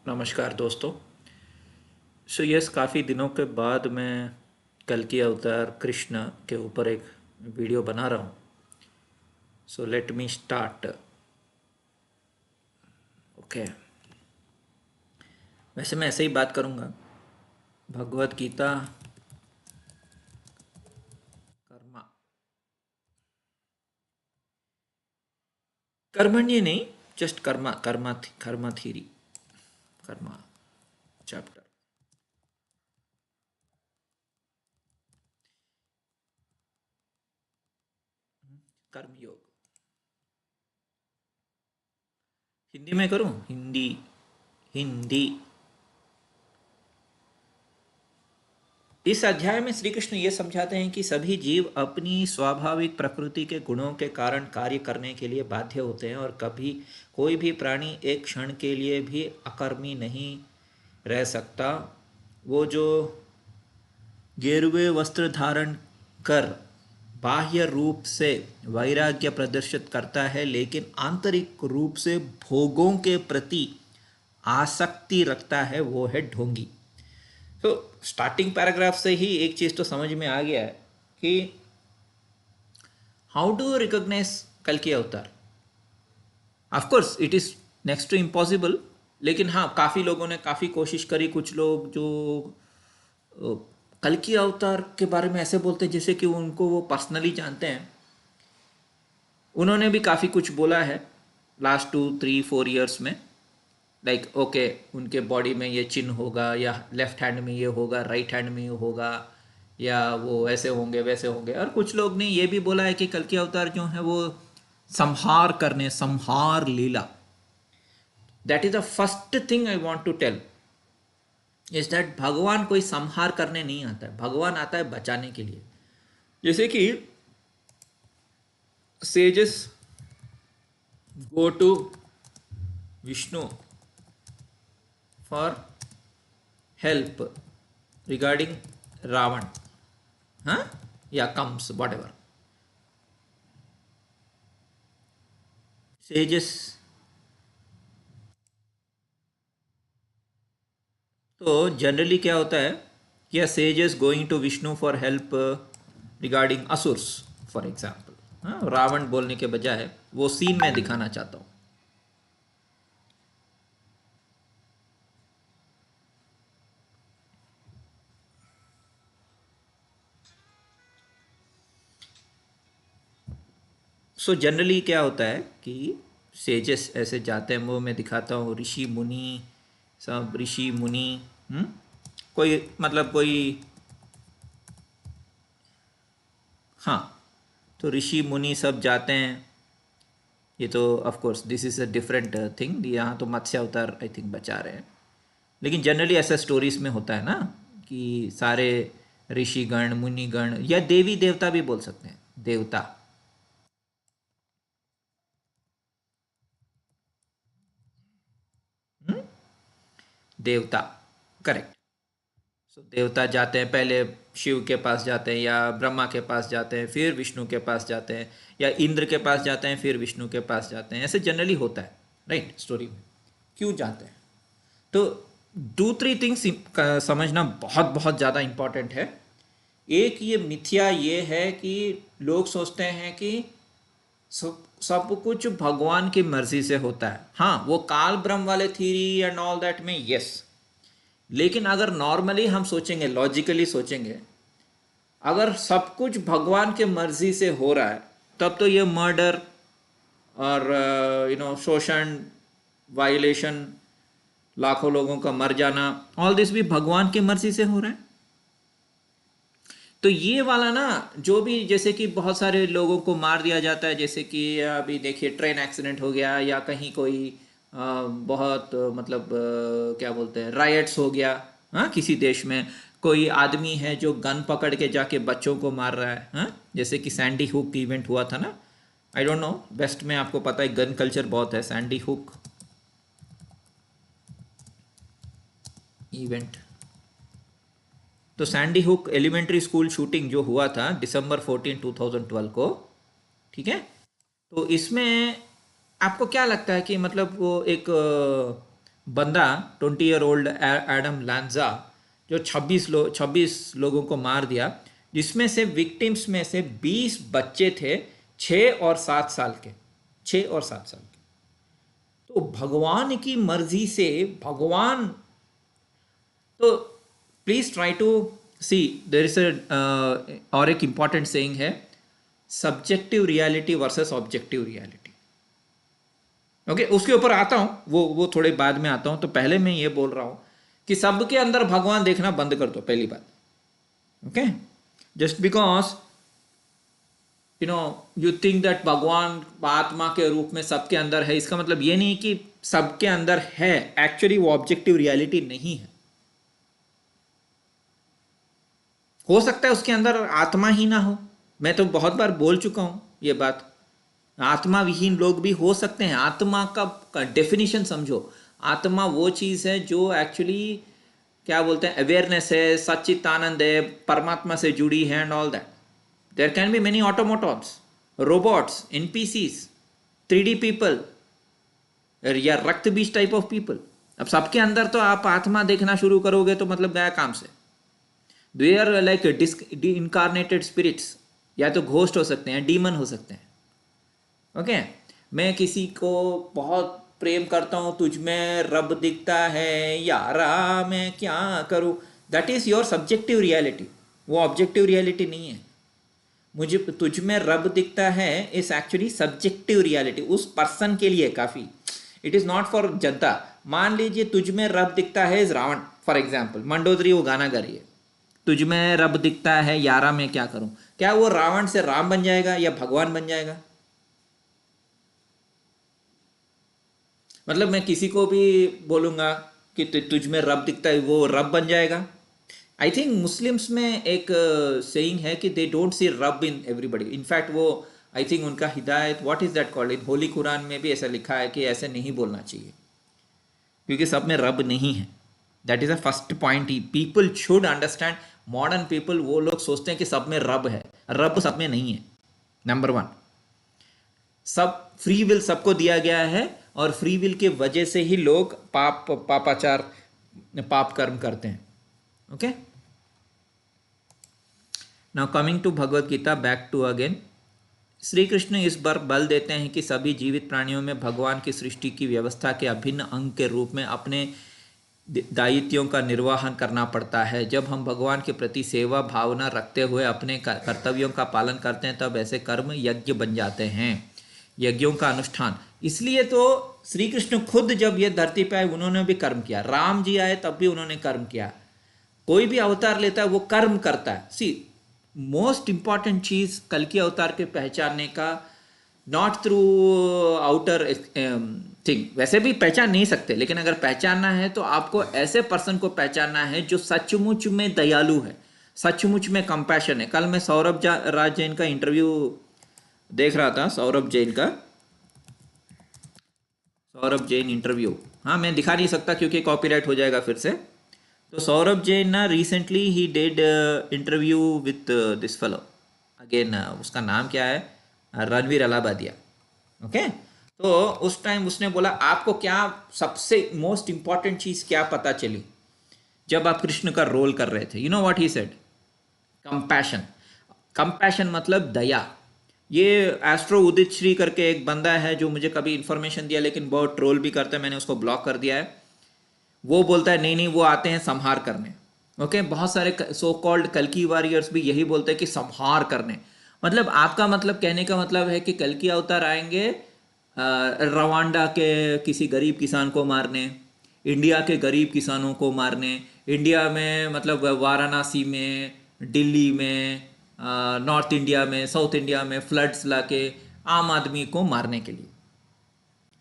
नमस्कार दोस्तों। यस, काफ़ी दिनों के बाद मैं कल की अवतार कृष्ण के ऊपर एक वीडियो बना रहा हूँ। Let me start. ओके। वैसे मैं ऐसे ही बात करूँगा। भगवत गीता कर्मा कर्मण्य नहीं, just Karma Karma Karma theory, Karma chapter. कर्मयोग हिंदी में करूँ? हिंदी हिंदी इस अध्याय में श्री कृष्ण ये समझाते हैं कि सभी जीव अपनी स्वाभाविक प्रकृति के गुणों के कारण कार्य करने के लिए बाध्य होते हैं और कभी कोई भी प्राणी एक क्षण के लिए भी अकर्मी नहीं रह सकता। वो जो गेरुए वस्त्र धारण कर बाह्य रूप से वैराग्य प्रदर्शित करता है लेकिन आंतरिक रूप से भोगों के प्रति आसक्ति रखता है, वो है ढोंगी। तो स्टार्टिंग पैराग्राफ से ही एक चीज़ तो समझ में आ गया है कि हाउ डू रिकॉग्नाइज कल की अवतार। Of course it is next to impossible, लेकिन हाँ, काफ़ी लोगों ने काफ़ी कोशिश करी। कुछ लोग जो अ, कल की अवतार के बारे में ऐसे बोलते हैं जैसे कि उनको वो पर्सनली जानते हैं। उन्होंने भी काफ़ी कुछ बोला है लास्ट 2 3 4 ईयर्स में। लाइक ओके, उनके बॉडी में ये चिन्ह होगा, या लेफ्ट हैंड में ये होगा, राइट हैंड में ये होगा, या वो ऐसे होंगे वैसे होंगे। और कुछ लोग ने ये भी बोला है कि कल की अवतार जो है वो संहार करने, संहार लीला। That is the first thing I want to tell is that भगवान कोई संहार करने नहीं आता है, भगवान आता है बचाने के लिए। जैसे कि sages go to Vishnu for help regarding Ravan, हाँ, या कम्स वॉट एवर। सेजेस तो जनरली क्या होता है कि sages going to Vishnu for help regarding asurs, for example. हाँ, रावण बोलने के बजाय वो सीन में दिखाना चाहता हूँ। जनरली क्या होता है कि सेजेस ऐसे जाते हैं, वो मैं दिखाता हूँ, ऋषि मुनि, सब ऋषि मुनि। कोई मतलब कोई, हाँ, तो ऋषि मुनि सब जाते हैं। ये तो of course this is a different thing, यहाँ तो मत्स्य अवतार आई थिंक बचा रहे हैं। लेकिन जनरली ऐसा स्टोरीज में होता है ना कि सारे ऋषिगण मुनिगण, या देवी देवता भी बोल सकते हैं, देवता। हम्म? देवता, करेक्ट। देवता जाते हैं, पहले शिव के पास जाते हैं या ब्रह्मा के पास जाते हैं, फिर विष्णु के पास जाते हैं, या इंद्र के पास जाते हैं फिर विष्णु के पास जाते हैं। ऐसे जनरली होता है, राइट, स्टोरी में। क्यों जाते हैं? तो 2 3 थिंग्स समझना बहुत बहुत ज़्यादा इम्पॉर्टेंट है। एक ये मिथ्या ये है कि लोग सोचते हैं कि सब कुछ भगवान की मर्जी से होता है। हाँ, वो काल ब्रह्म वाले थीरी एंड ऑल दैट में यस, लेकिन अगर नॉर्मली हम सोचेंगे, लॉजिकली सोचेंगे, अगर सब कुछ भगवान के मर्जी से हो रहा है तब तो ये मर्डर और शोषण, वायलेशन, लाखों लोगों का मर जाना, ऑल दिस भी भगवान की मर्जी से हो रहा है। तो ये वाला ना, जो भी जैसे कि बहुत सारे लोगों को मार दिया जाता है, जैसे कि अभी देखिए ट्रेन एक्सीडेंट हो गया, या कहीं कोई बहुत मतलब क्या बोलते हैं, रायट्स हो गया। हाँ, किसी देश में कोई आदमी है जो गन पकड़ के जाके बच्चों को मार रहा है। हाँ, जैसे कि सैंडी हुक इवेंट हुआ था ना। आई डोंट नो, वेस्ट में आपको पता है गन कल्चर बहुत है। सैंडी हुक इवेंट, तो Sandy Hook elementary school shooting जो हुआ था December 14 2012 को, ठीक है। तो इसमें आपको क्या लगता है कि मतलब वो एक बंदा 20-year-old एडम लांजा जो 26 लोगों को मार दिया, जिसमें से विक्टिम्स में से 20 बच्चे थे 6 और 7 साल के, 6 और 7 साल के। तो भगवान की मर्जी से भगवान, तो please try to see, there is और एक इंपॉर्टेंट सेइंग है, subjective reality versus objective reality. Okay, उसके ऊपर आता हूं, वो थोड़े बाद में आता हूं। तो पहले मैं ये बोल रहा हूं कि सबके अंदर भगवान देखना बंद कर दो, पहली बात। Okay, just because you think that भगवान आत्मा के रूप में सबके अंदर है, इसका मतलब ये नहीं कि सबके अंदर है। एक्चुअली वो ऑब्जेक्टिव रियलिटी नहीं है। हो सकता है उसके अंदर आत्मा ही ना हो, मैं तो बहुत बार बोल चुका हूं ये बात। आत्मा विहीन लोग भी हो सकते हैं। आत्मा का डेफिनेशन समझो। आत्मा वो चीज है जो एक्चुअली क्या बोलते हैं, अवेयरनेस है, सच्चित आनंद है, परमात्मा से जुड़ी है and all that. There can be many automatons, robots, NPCs, 3D people या रक्त बीज टाइप ऑफ पीपल। अब सबके अंदर तो आप आत्मा देखना शुरू करोगे तो मतलब गया काम से। They are like incarnated spirits, या तो घोस्ट हो सकते हैं, डीमन हो सकते हैं। ओके, मैं किसी को बहुत प्रेम करता हूँ, तुझ में रब दिखता है यारा, मैं क्या करूँ, that is your subjective reality, वो ऑब्जेक्टिव रियलिटी नहीं है। मुझे तुझ में रब दिखता है इज एक्चुअली सब्जेक्टिव रियलिटी, उस पर्सन के लिए काफी, इट इज नॉट फॉर जनता। मान लीजिए तुझ में रब दिखता है is Ravana, for example Mandodari वो गाना गा रही है, तुझ में रब दिखता है यारा मैं क्या करूं, क्या वो रावण से राम बन जाएगा या भगवान बन जाएगा? मतलब मैं किसी को भी बोलूंगा कि तुझ में रब दिखता है, वो रब बन जाएगा? आई थिंक मुस्लिम्स में एक सेइंग है कि दे डोंट सी रब इन एवरीबडी। इनफैक्ट वो आई थिंक उनका हिदायत, व्हाट इज दैट कॉल्ड, इन होली कुरान में भी ऐसा लिखा है कि ऐसे नहीं बोलना चाहिए, क्योंकि सब में रब नहीं है। That is a first point he people should understand. Modern people वो लोग सोचते हैं कि सब में रब है, रब सब में नहीं है। नंबर वन, सब फ्री विल सबको दिया गया है, और फ्री विल के वजह से ही लोग पापाचार पाप कर्म करते हैं। Okay, now coming to Bhagavad Gita, back to again, Shri Krishna इस बार बल देते हैं कि सभी जीवित प्राणियों में भगवान की सृष्टि की व्यवस्था के अभिन्न अंग के रूप में अपने दायित्वों का निर्वहन करना पड़ता है। जब हम भगवान के प्रति सेवा भावना रखते हुए अपने कर्तव्यों का पालन करते हैं, तब ऐसे कर्म यज्ञ बन जाते हैं, यज्ञों का अनुष्ठान। इसलिए तो श्री कृष्ण खुद जब ये धरती पे आए उन्होंने भी कर्म किया, राम जी आए तब भी उन्होंने कर्म किया। कोई भी अवतार लेता है वो कर्म करता है। सी, मोस्ट इंपॉर्टेंट चीज कल की अवतार के पहचानने का, नॉट थ्रू आउटर थिंग, वैसे भी पहचान नहीं सकते, लेकिन अगर पहचानना है तो आपको ऐसे पर्सन को पहचानना है जो सचमुच में दयालु है, सचमुच में कंपैशन है। कल मैं सौरभ राज जैन का इंटरव्यू देख रहा था, सौरभ जैन का, सौरभ जैन इंटरव्यू, हाँ मैं दिखा नहीं सकता क्योंकि कॉपीराइट हो जाएगा फिर से। तो सौरभ जैन ना recently he did interview with this fellow, again उसका नाम क्या है, रणवीर अलाहाबादिया। ओके, तो उस टाइम उसने बोला आपको क्या सबसे मोस्ट इंपॉर्टेंट चीज क्या पता चली जब आप कृष्ण का रोल कर रहे थे? You know what he said? Compassion. Compassion मतलब दया। ये एस्ट्रो उदित श्री करके एक बंदा है जो मुझे कभी इंफॉर्मेशन दिया, लेकिन बहुत ट्रोल भी करता है, मैंने उसको ब्लॉक कर दिया है। वो बोलता है नहीं नहीं वो आते हैं संहार करने। ओके, बहुत सारे सो कॉल्ड कल्कि वॉरियर्स भी यही बोलते हैं कि संहार करने। मतलब आपका मतलब कहने का मतलब है कि कल्कि अवतार आएंगे रवांडा के किसी गरीब किसान को मारने, इंडिया के गरीब किसानों को मारने, इंडिया में मतलब वाराणसी में, दिल्ली में, नॉर्थ इंडिया में, साउथ इंडिया में फ्लड्स लाके आम आदमी को मारने के लिए,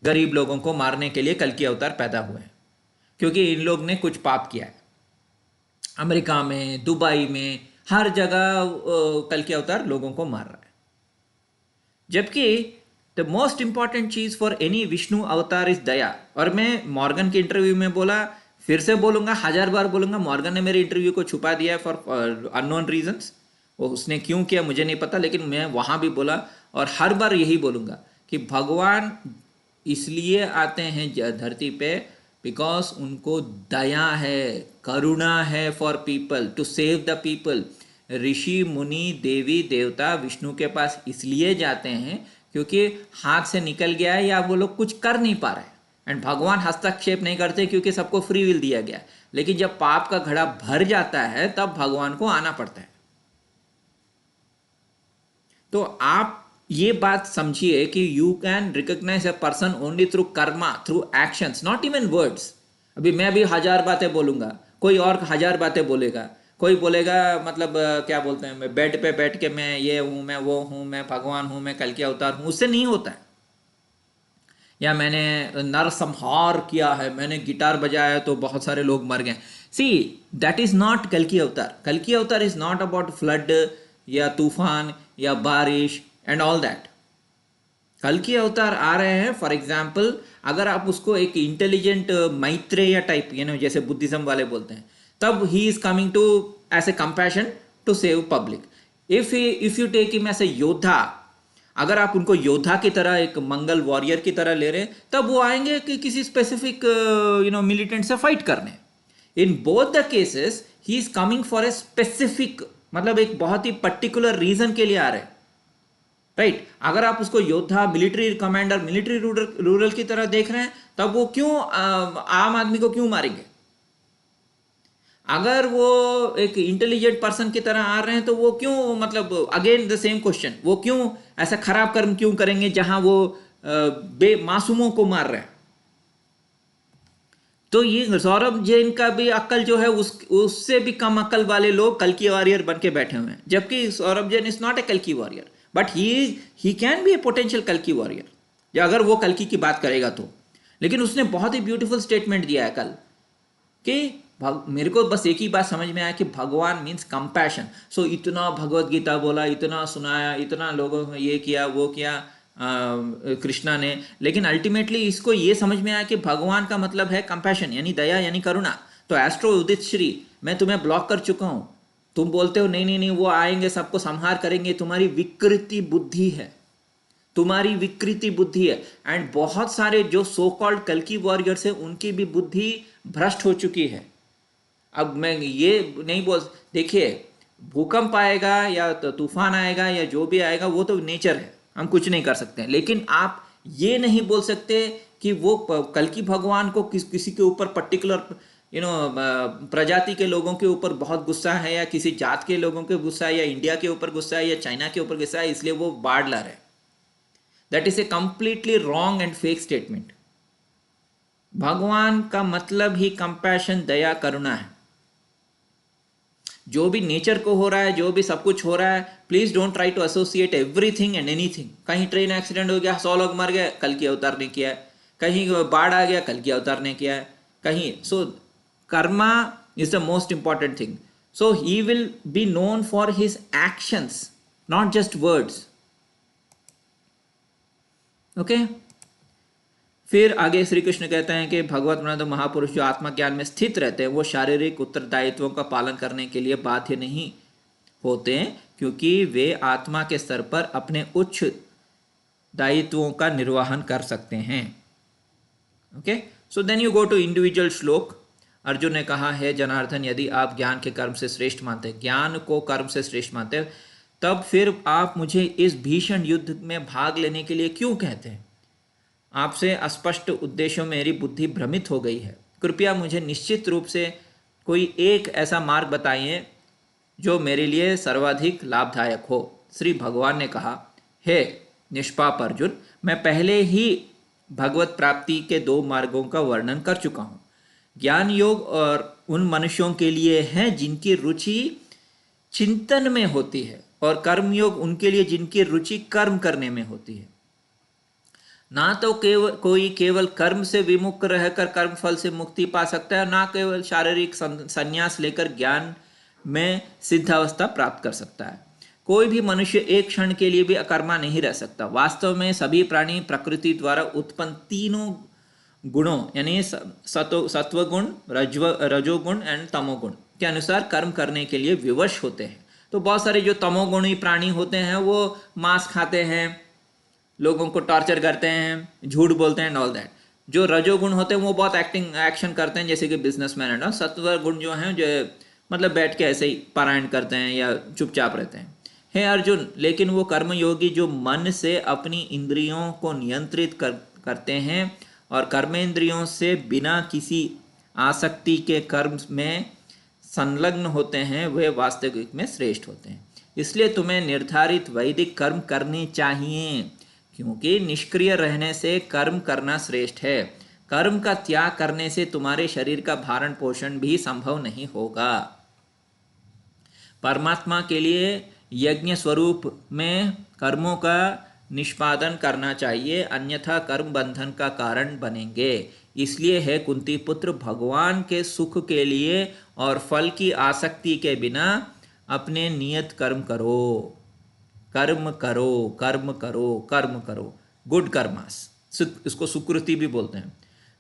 गरीब लोगों को मारने के लिए कल्कि अवतार पैदा हुए हैं, क्योंकि इन लोग ने कुछ पाप किया है। अमेरिका में, दुबई में, हर जगह कल्कि अवतार लोगों को मार रहा है। जबकि द मोस्ट इंपॉर्टेंट चीज फॉर एनी विष्णु अवतार इज दया। और मैं मॉर्गन के इंटरव्यू में बोला, फिर से बोलूंगा, 1000 बार बोलूंगा, मॉर्गन ने मेरे इंटरव्यू को छुपा दिया फॉर अननोन रीजंस। वो उसने क्यों किया मुझे नहीं पता, लेकिन मैं वहां भी बोला और हर बार यही बोलूंगा कि भगवान इसलिए आते हैं धरती पे बिकॉज उनको दया है, करुणा है for people, to save the people. ऋषि मुनि देवी देवता विष्णु के पास इसलिए जाते हैं क्योंकि हाथ से निकल गया है या वो लोग कुछ कर नहीं पा रहे, एंड भगवान हस्तक्षेप नहीं करते क्योंकि सबको फ्री विल दिया गया। लेकिन जब पाप का घड़ा भर जाता है तब भगवान को आना पड़ता है। तो आप ये बात समझिए कि you can recognise a person only through karma, through actions, not even words. अभी मैं भी 1000 बातें बोलूंगा, कोई और 1000 बातें बोलेगा। कोई बोलेगा मतलब क्या बोलते हैं, मैं बेड पे बैठ के मैं ये हूं, मैं वो हूं, मैं भगवान हूं, मैं कल के अवतार हूं, उससे नहीं होता है। या मैंने नरसंहार किया है, मैंने गिटार बजाया तो बहुत सारे लोग मर गए। सी, दैट इज नॉट कल की अवतार। कल की अवतार इज नॉट अबाउट फ्लड या तूफान या बारिश एंड ऑल दैट। कल की अवतार आ रहे हैं, फॉर एग्जाम्पल अगर आप उसको एक इंटेलिजेंट मैत्रेय टाइप, जैसे बुद्धिज्म वाले बोलते हैं, तब he is coming to as a compassion to save public. If you take him as a yoddha, अगर आप उनको योद्धा की तरह, एक मंगल वॉरियर की तरह ले रहे हैं, तब वो आएंगे कि किसी स्पेसिफिक मिलिटेंट से फाइट करने। In both the cases he is coming for a specific, मतलब एक बहुत ही पर्टिकुलर रीजन के लिए आ रहे हैं, राइट। अगर आप उसको योद्धा, मिलिट्री कमांडर, मिलिट्री रूरल की तरह देख रहे हैं, तब वो क्यों आम आदमी को क्यों मारेंगे? अगर वो एक इंटेलिजेंट पर्सन की तरह आ रहे हैं तो वो क्यों, मतलब अगेन द सेम क्वेश्चन, वो क्यों ऐसा खराब कर्म क्यों करेंगे जहां वो बेमासूमों को मार रहे हैं? तो ये सौरभ जैन का भी अक्ल जो है उससे भी कम अक्ल वाले लोग कल की वॉरियर बन के बैठे हुए हैं, जबकि Saurabh Jain is not a कल की warrior, but he can be A potential कल की वॉरियर, या अगर वो कल्कि की बात करेगा तो। लेकिन उसने बहुत ही ब्यूटीफुल स्टेटमेंट दिया है कल कि मेरे को बस एक ही बात समझ में आया कि भगवान मीन्स कंपैशन। सो इतना भगवत गीता बोला, इतना सुनाया, इतना लोगों ने ये किया वो किया कृष्णा ने, लेकिन अल्टीमेटली इसको ये समझ में आया कि भगवान का मतलब है कंपैशन, यानी दया, यानी करुणा। तो एस्ट्रो उदित श्री, मैं तुम्हें ब्लॉक कर चुका हूं, तुम बोलते हो नहीं नहीं नहीं वो आएंगे सबको संहार करेंगे, तुम्हारी विकृति बुद्धि है, तुम्हारी विकृति बुद्धि है। एंड बहुत सारे जो सो कॉल्ड कल की वॉरियर्स है उनकी भी बुद्धि भ्रष्ट हो चुकी है। अब मैं ये नहीं बोल, देखिए भूकंप आएगा या तो तूफान आएगा या जो भी आएगा वो तो नेचर है, हम कुछ नहीं कर सकते हैं। लेकिन आप ये नहीं बोल सकते कि वो कल की भगवान को किसी के ऊपर पर्टिकुलर प्रजाति के लोगों के ऊपर बहुत गुस्सा है, या किसी जात के लोगों के गुस्सा है, या इंडिया के ऊपर गुस्सा है, या चाइना के ऊपर गुस्सा है, इसलिए वो बाढ़ ला रहे। That is a completely wrong and fake statement. भगवान का मतलब ही कंपैशन, दया, करुणा है। जो भी नेचर को हो रहा है, जो भी सब कुछ हो रहा है, please don't try to associate everything and anything. कहीं ट्रेन एक्सीडेंट हो गया, 100 लोग मर गए, कल की अवतार ने किया है। कहीं बाढ़ आ गया, कल की अवतार ने किया है। कहीं so karma is the most important thing. So he will be known for his actions, not just words. Okay, फिर आगे श्री कृष्ण कहते हैं कि भगवत प्रणत महापुरुष जो आत्मा ज्ञान में स्थित रहते हैं वो शारीरिक उत्तरदायित्वों का पालन करने के लिए बाध्य नहीं होते हैं, क्योंकि वे आत्मा के स्तर पर अपने उच्च दायित्वों का निर्वहन कर सकते हैं। Okay, so then you go to individual shloka. Arjun ने कहा है जनार्दन, यदि आप ज्ञान के कर्म से श्रेष्ठ मानते हैं, ज्ञान को कर्म से श्रेष्ठ मानते हैं, तब फिर आप मुझे इस भीषण युद्ध में भाग लेने के लिए क्यों कहते हैं? आपसे अस्पष्ट उद्देश्यों में मेरी बुद्धि भ्रमित हो गई है। कृपया मुझे निश्चित रूप से कोई एक ऐसा मार्ग बताइए जो मेरे लिए सर्वाधिक लाभदायक हो। श्री भगवान ने कहा, हे निष्पाप अर्जुन, मैं पहले ही भगवत प्राप्ति के 2 मार्गों का वर्णन कर चुका हूँ। ज्ञान योग और उन मनुष्यों के लिए है जिनकी रुचि चिंतन में होती है, और कर्म योग उनके लिए जिनकी रुचि कर्म करने में होती है। ना तो कोई केवल कर्म से विमुक्त रहकर कर्म फल से मुक्ति पा सकता है, ना केवल शारीरिक संन्यास लेकर ज्ञान में सिद्धावस्था प्राप्त कर सकता है। कोई भी मनुष्य एक क्षण के लिए भी अकर्मा नहीं रह सकता। वास्तव में सभी प्राणी प्रकृति द्वारा उत्पन्न 3 गुणों यानी सत्वगुण, रजोगुण एंड तमोगुण के अनुसार कर्म करने के लिए विवश होते हैं। तो बहुत सारे जो तमोगुणी प्राणी होते हैं वो मांस खाते हैं, लोगों को टॉर्चर करते हैं, झूठ बोलते हैं, ऑल दैट। जो रजोगुण होते हैं वो बहुत एक्शन करते हैं, जैसे कि बिजनेसमैन है ना। सत्वर गुण जो हैं जो मतलब बैठ के ऐसे ही पारायण करते हैं या चुपचाप रहते हैं। हे अर्जुन, लेकिन वो कर्मयोगी जो मन से अपनी इंद्रियों को नियंत्रित करते हैं और कर्मेंद्रियों से बिना किसी आसक्ति के कर्म में संलग्न होते हैं, वे वास्तविक में श्रेष्ठ होते हैं। इसलिए तुम्हें निर्धारित वैदिक कर्म करने चाहिए, क्योंकि निष्क्रिय रहने से कर्म करना श्रेष्ठ है। कर्म का त्याग करने से तुम्हारे शरीर का भरण पोषण भी संभव नहीं होगा। परमात्मा के लिए यज्ञ स्वरूप में कर्मों का निष्पादन करना चाहिए, अन्यथा कर्म बंधन का कारण बनेंगे। इसलिए है कुंती पुत्र, भगवान के सुख के लिए और फल की आसक्ति के बिना अपने नियत कर्म करो। कर्म करो, कर्म करो, कर्म करो, गुड कर्मास। इसको सुकृति भी बोलते हैं।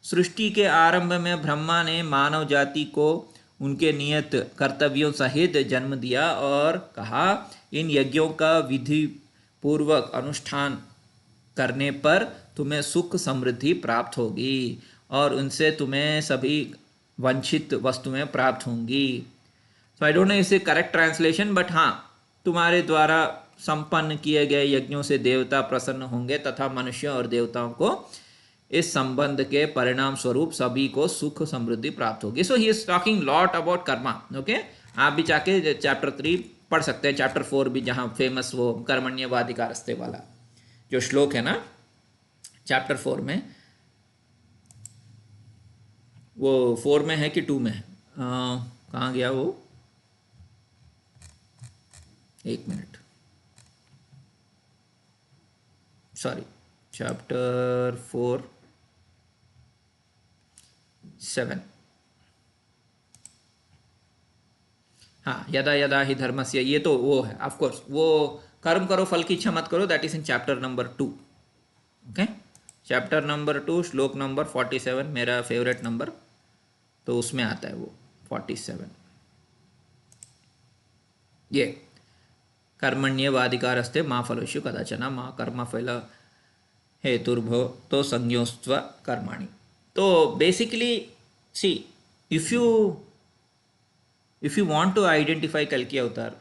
सृष्टि के आरंभ में ब्रह्मा ने मानव जाति को उनके नियत कर्तव्यों सहित जन्म दिया और कहा, इन यज्ञों का विधि पूर्वक अनुष्ठान करने पर तुम्हें सुख समृद्धि प्राप्त होगी और उनसे तुम्हें सभी वंचित वस्तुएं प्राप्त होंगी। सो आई डोंट नो इसे करेक्ट ट्रांसलेशन, बट हाँ, तुम्हारे द्वारा संपन्न किए गए यज्ञों से देवता प्रसन्न होंगे तथा मनुष्य और देवताओं को इस संबंध के परिणाम स्वरूप सभी को सुख समृद्धि प्राप्त होगी। So he is talking lot about karma. Okay, आप भी जाके चैप्टर 3 पढ़ सकते हैं, चैप्टर 4 भी, जहाँ फेमस वो कर्मण्येवाधिकारस्ते वाला जो श्लोक है ना, चैप्टर 4 में। वो 4 में है कि 2 में है? कहाँ गया वो? एक मिनट, सॉरी, चैप्टर 4 7। हाँ, यदा यदा ही धर्मस्य, ये तो वो है ऑफ कोर्स, वो कर्म करो फल की इच्छा मत करो, that is in chapter number 2। Okay, chapter number 2 श्लोक नंबर 47, मेरा फेवरेट नंबर, तो उसमें आता है वो 47। ये कर्मण्येवाधिकारस्ते माँ फलेषु कदाचन माँ कर्म फल हेतुर्भो तो संज्ञोस्त्व कर्माणि। तो basically see, if you want to identify कल्कि avatar,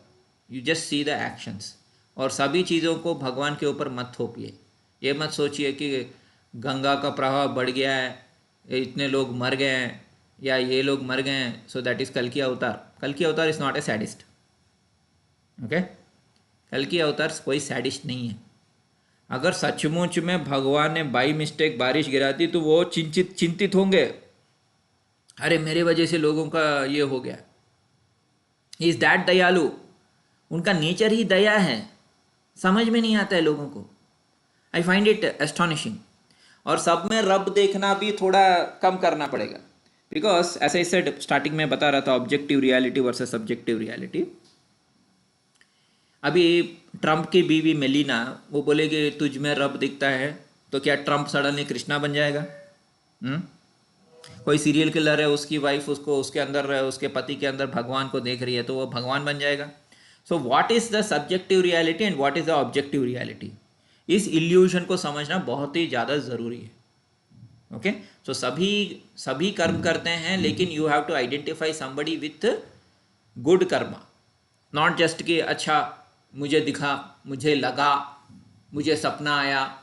you just see the actions, और सभी चीज़ों को भगवान के ऊपर मत थोपिए। ये मत सोचिए कि गंगा का प्रभाव बढ़ गया है, इतने लोग मर गए हैं या ये लोग मर गए हैं, सो दैट इज कल्कि अवतार। कल्कि अवतार is not a sadist. Okay, कल्कि अवतार कोई सैडिस्ट नहीं है। अगर सचमुच में भगवान ने बाई मिस्टेक बारिश गिरा दी तो वो चिंतित होंगे, अरे मेरे वजह से लोगों का ये हो गया। इज दैट दयालु, उनका नेचर ही दया है। समझ में नहीं आता है लोगों को। I find it astonishing. और सब में रब देखना भी थोड़ा कम करना पड़ेगा, बिकॉज ऐसे ही सेड स्टार्टिंग में बता रहा था, objective reality versus subjective reality. अभी ट्रंप की बीवी मेलिना वो बोलेगी तुझ में रब दिखता है, तो क्या ट्रंप सडनली कृष्णा बन जाएगा? कोई सीरियल किलर है, उसकी वाइफ उसको उसके अंदर, उसके पति के अंदर भगवान को देख रही है, तो वो भगवान बन जाएगा? So what is the subjective reality and what is the objective reality? इस इल्यूजन को समझना बहुत ही ज़्यादा ज़रूरी है। ओके, सो सभी कर्म करते हैं, लेकिन you have to identify somebody with good karma, not just कि अच्छा मुझे दिखा, मुझे लगा, मुझे सपना आया।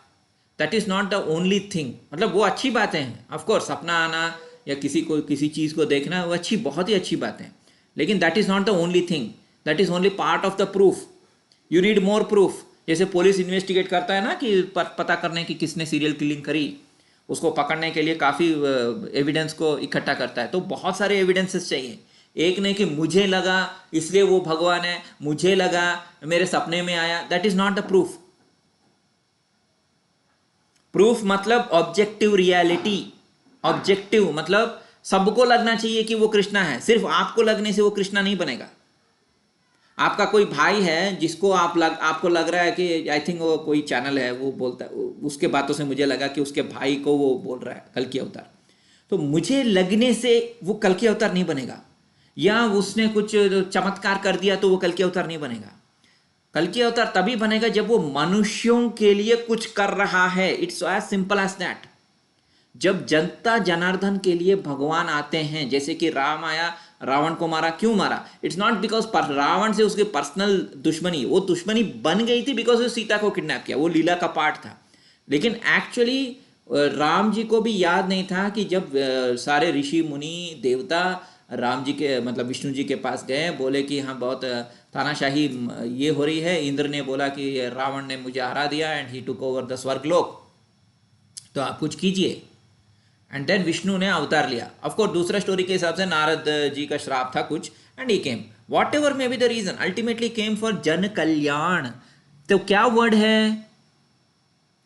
That is not the only thing. मतलब वो अच्छी बातें हैं, ऑफकोर्स सपना आना या किसी चीज़ को देखना वो बहुत ही अच्छी बात है, लेकिन that is not the only thing, that is only part of the proof. You need more proof. जैसे पुलिस इन्वेस्टिगेट करता है ना कि पता करने की किसने सीरियल किलिंग करी, उसको पकड़ने के लिए काफ़ी एविडेंस को इकट्ठा करता है, तो बहुत सारे एविडेंसेस चाहिए। एक नहीं कि मुझे लगा इसलिए वो भगवान है, मुझे लगा, मेरे सपने में आया, that is not the proof. Proof मतलब ऑब्जेक्टिव रियलिटी। ऑब्जेक्टिव मतलब सबको लगना चाहिए कि वो कृष्णा है। सिर्फ आपको लगने से वो कृष्णा नहीं बनेगा। आपका कोई भाई है जिसको आपको लग रहा है कि आई थिंक वो कोई चैनल है वो बोलता है, उसके बातों से मुझे लगा कि उसके भाई को वो बोल रहा है कल्कि अवतार, तो मुझे लगने से वो कल्कि अवतार नहीं बनेगा। या उसने कुछ चमत्कार कर दिया तो वो कल्कि अवतार नहीं बनेगा। कल्कि अवतार तभी बनेगा जब वो मनुष्यों के लिए कुछ कर रहा है। It's as simple as that. जब जनता जनार्दन के लिए भगवान आते हैं, जैसे कि राम आया, रावण को मारा, क्यों मारा? इट्स नॉट बिकॉज रावण से उसके पर्सनल दुश्मनी, वो दुश्मनी बन गई थी बिकॉज सीता को किडनैप किया, वो लीला का पार्ट था। लेकिन एक्चुअली राम जी को भी याद नहीं था कि जब सारे ऋषि मुनि देवता राम जी के मतलब विष्णु जी के पास गए, बोले कि हाँ बहुत तानाशाही ये हो रही है, इंद्र ने बोला कि रावण ने मुझे हरा दिया and he took over the स्वर्गलोक, तो आप कुछ कीजिए। एंड देन विष्णु ने अवतार लिया। ऑफकोर्स दूसरा स्टोरी के हिसाब से नारद जी का श्राप था कुछ, and he came, whatever may be the reason, ultimately came for जन कल्याण। तो क्या वर्ड है,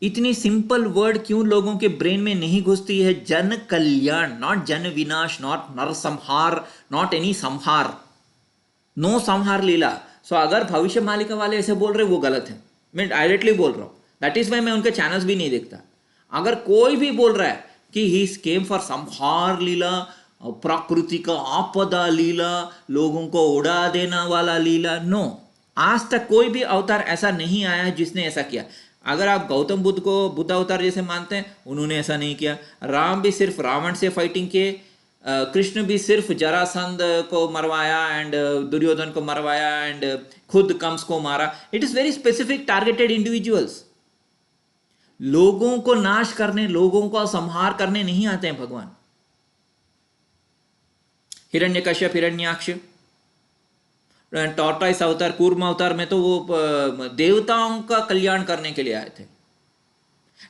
इतनी सिंपल वर्ड क्यों लोगों के ब्रेन में नहीं घुसती है? जन कल्याण, नॉट जन विनाश, नॉट नर संहार, नॉट एनी संहार, नो संहार लीला। सो अगर भविष्य मालिका वाले ऐसे बोल रहे वो गलत है, मैं डायरेक्टली बोल रहा हूँ, दैट इज वाई मैं उनके चैनल्स भी नहीं देखता। अगर कोई भी बोल रहा है कि ही केम फॉर संहार लीला, प्रकृति का आपदा लीला, लोगों को उड़ा देना वाला लीला, नो, आज तक कोई भी अवतार ऐसा नहीं आया जिसने ऐसा किया। अगर आप गौतम बुद्ध को बुद्ध अवतार जैसे मानते हैं, उन्होंने ऐसा नहीं किया। राम भी सिर्फ रावण से फाइटिंग किए, कृष्ण भी सिर्फ जरासंध को मरवाया एंड दुर्योधन को मरवाया एंड खुद कंस को मारा। It is very specific targeted individuals. लोगों को नाश करने, लोगों को संहार करने नहीं आते हैं भगवान। हिरण्यकश्यप, हिरण्याक्ष, टॉर्टाइस अवतार, कूर्म अवतार में तो वो देवताओं का कल्याण करने के लिए आए थे।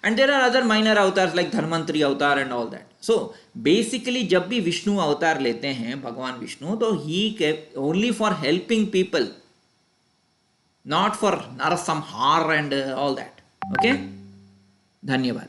And there are other minor avatar like Dhanvantari avatar and all that. So basically जब भी विष्णु अवतार लेते हैं भगवान विष्णु, तो he only for helping people, not for नरसंहार एंड ऑल दैट। ओके, धन्यवाद।